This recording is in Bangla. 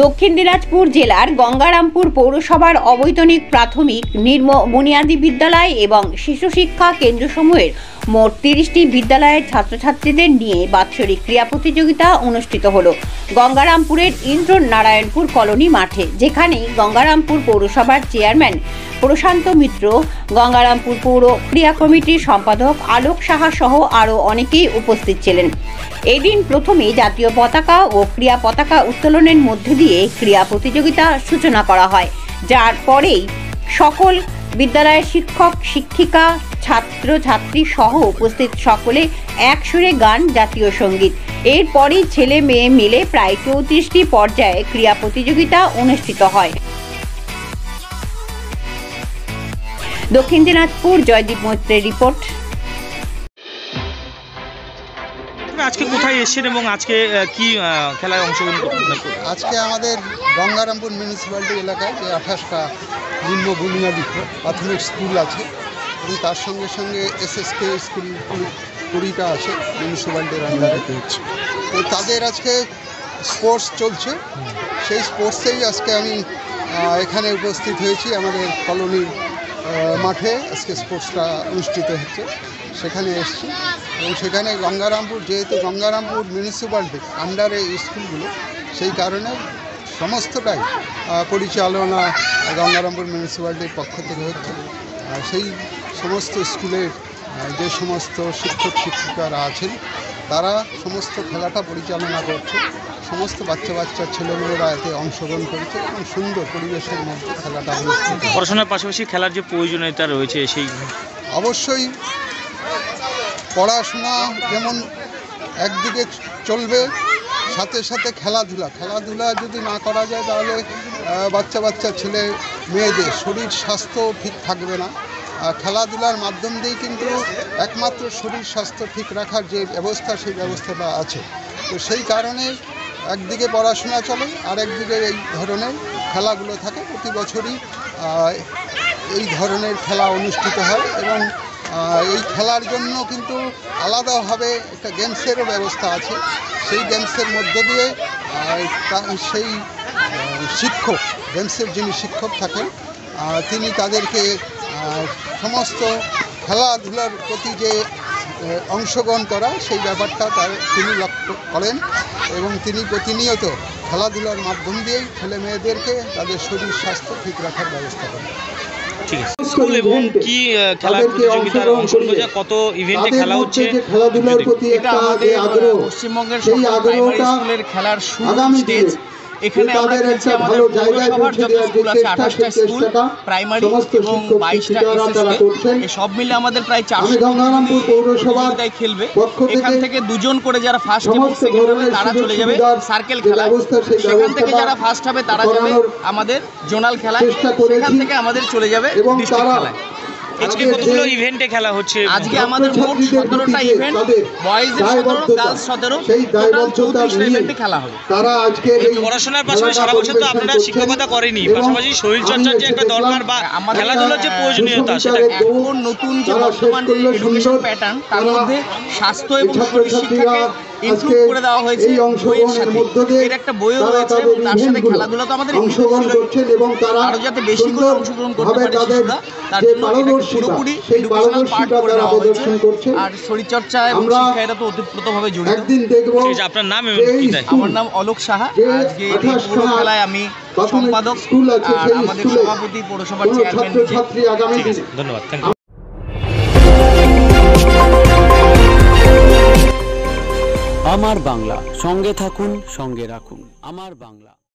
দক্ষিণ দিনাজপুর জেলার গঙ্গারামপুর পৌরসভার অবৈতনিক প্রাথমিক নিম্ন বুনিয়াদী বিদ্যালয় এবং শিশু শিক্ষা কেন্দ্রসমূহের মোট 30টি বিদ্যালয়ের ছাত্রছাত্রীদের নিয়ে বাৎসরিক ক্রীড়া প্রতিযোগিতা অনুষ্ঠিত হল গঙ্গারামপুরের ইন্দ্র নারায়ণপুর কলোনি মাঠে, যেখানে গঙ্গারামপুর পৌরসভার চেয়ারম্যান প্রশান্ত মিত্র, গঙ্গারামপুর পৌর ক্রীড়া কমিটির সম্পাদক আলোক সাহা সহ আরও অনেকেই উপস্থিত ছিলেন। এদিন প্রথমে জাতীয় পতাকা ও ক্রীড়া পতাকা উত্তোলনের মধ্য দিয়ে ক্রীড়া প্রতিযোগিতার সূচনা করা হয়, যার পরেই সকল বিদ্যালয়ের শিক্ষক শিক্ষিকা ছাত্রছাত্রী সহ উপস্থিত সকলে এক সুরে গান, জাতীয় সঙ্গীত। এরপরই ছেলে মেয়ে মিলে প্রায় 34টি পর্যায়ে ক্রীড়া প্রতিযোগিতা অনুষ্ঠিত হয়। দক্ষিণ দিনাজপুর জয়দীপ মৈত্রের রিপোর্ট। আজকে কোথায় এসেছেন এবং আজকে কি খেলায় অংশগ্রহণ করছেন? আজকে আমাদের গঙ্গারামপুর মিউনিসিপ্যালিটি এলাকায় যে 28টা নিম্ন বুনিয়াদী প্রাথমিক স্কুল আছে এবং তার সঙ্গে সঙ্গে এসএসকে স্কুল 20টা আছে মিউনিসিপ্যালিটির আন্ডারে। তো তাদের আজকে স্পোর্টস চলছে, সেই স্পোর্টসেই আজকে আমি এখানে উপস্থিত হয়েছি। আমাদের কলোনির মাঠে আজকে স্পোর্টসটা অনুষ্ঠিত হচ্ছে, সেখানে এসেছি এবং সেখানে গঙ্গারামপুর, যেহেতু গঙ্গারামপুর মিউনিসিপ্যালিটির আন্ডারে স্কুলগুলো, সেই কারণে সমস্তটাই পরিচালনা গঙ্গারামপুর মিউনিসিপ্যালিটির পক্ষ থেকে হচ্ছে। সেই সমস্ত স্কুলের যে সমস্ত শিক্ষক শিক্ষিকারা আছেন তারা সমস্ত খেলাটা পরিচালনা করছে। সমস্ত বাচ্চা ছেলেমেয়েরা এতে অংশগ্রহণ করেছে এবং সুন্দর পরিবেশের মধ্যে খেলাটা অনুষ্ঠিত। পড়াশোনার পাশাপাশি খেলার যে প্রয়োজনীয়তা রয়েছে সেই অবশ্যই পড়াশোনা যেমন একদিকে চলবে, সাথে সাথে খেলাধুলা যদি না করা যায় তাহলে বাচ্চা ছেলে মেয়েদের শরীর স্বাস্থ্য ঠিক থাকবে না। খেলাধুলার মাধ্যম দিয়েই কিন্তু একমাত্র শরীর স্বাস্থ্য ঠিক রাখার যে ব্যবস্থা, সেই ব্যবস্থাটা আছে। তো সেই কারণে একদিকে পড়াশোনা চলে আর একদিকে এই ধরনের খেলাগুলো থাকে। প্রতি বছরই এই ধরনের খেলা অনুষ্ঠিত হয় এবং এই খেলার জন্য কিন্তু আলাদাভাবে একটা গেমসেরও ব্যবস্থা আছে। সেই গেমসের মধ্য দিয়ে সেই শিক্ষক, গেমসের যিনি শিক্ষক থাকেন, তিনি তাদেরকে সমস্ত খেলাধুলার প্রতি যে অংশগ্রহণ করা, সেই ব্যাপারটা তিনি লক্ষ্য করেন এবং তিনি প্রতিনিয়ত খেলাধুলার মাধ্যম দিয়েই ছেলে মেয়েদেরকে তাদের শরীর স্বাস্থ্য ঠিক রাখার ব্যবস্থা করেন। স্কুল এবং কি খেলা প্রতিযোগিতার অংশগ্রহণ, কত ইভেন্টে খেলা হচ্ছে, খেলাধুলার প্রতি এটা আমাদের পশ্চিমবঙ্গের সকল প্রাইমারি স্কুলের খেলার শুরু স্টেজ। এখানে আমরা দেখছি আমাদের পৌরসভার যত স্কুল আছে 28টা স্কুল প্রাইমারি এবং 22টা এসএসকে, সব মিলে আমাদের প্রায় 400 প্রতিযোগিতায় খেলবে। এখান থেকে দুজন করে যারা ফার্স্ট এবং সেকেন্ড হবে তারা চলে যাবে সার্কেল খেলায়, সেখান থেকে যারা ফার্স্ট হবে তারা যাবে আমাদের জোনাল খেলায়, সেখান থেকে আমাদের চলে যাবে ডিস্ট্রিক্ট খেলায়। আজকে কতগুলো ইভেন্টে খেলা হচ্ছে? আজকে আমাদের মোট 17টা ইভেন্ট, বয়েজের 17, গার্লস 17, টোটাল 34টা ইভেন্টে খেলা হবে। তারা আজকে পড়াশোনার পাশাপাশি সারা বছর তো আপনারা শিক্ষকতা করেনি, পাশাপাশি শরীরচর্চার যে একটা দরকার বা খেলাধুলার যে প্রয়োজনীয়তা, সেটা এখন নতুন যে বর্তমান এডুকেশন প্যাটার্ন, তার মধ্যে স্বাস্থ্য এবং শরীর শিক্ষাকে ইনক্লুড করে দেওয়া হয়েছে বইয়ের সাথে। এর একটা বইও রয়েছে এবং তার সাথে খেলাধুলা তো আমাদের অংশগ্রহণ করছেন এবং তারা আরো যাতে বেশি করে অংশগ্রহণ করতে পারে শিশুরা, তার জন্য পুরোপুরি এডুকেশনাল পার্ট করে দেওয়া হয়েছে। আর শরীরচর্চা এবং শিক্ষা এটা তো ওতপ্রোতভাবে জড়িত। আপনার নাম? আমার নাম অলোক সাহা। আজকে এই পুরো খেলায় আমি সম্পাদক আর আমাদের সভাপতি পৌরসভার চেয়ারম্যান। ধন্যবাদ, থ্যাংক ইউ। আমার বাংলা, সঙ্গে থাকুন, সঙ্গে রাখুন। আমার বাংলা।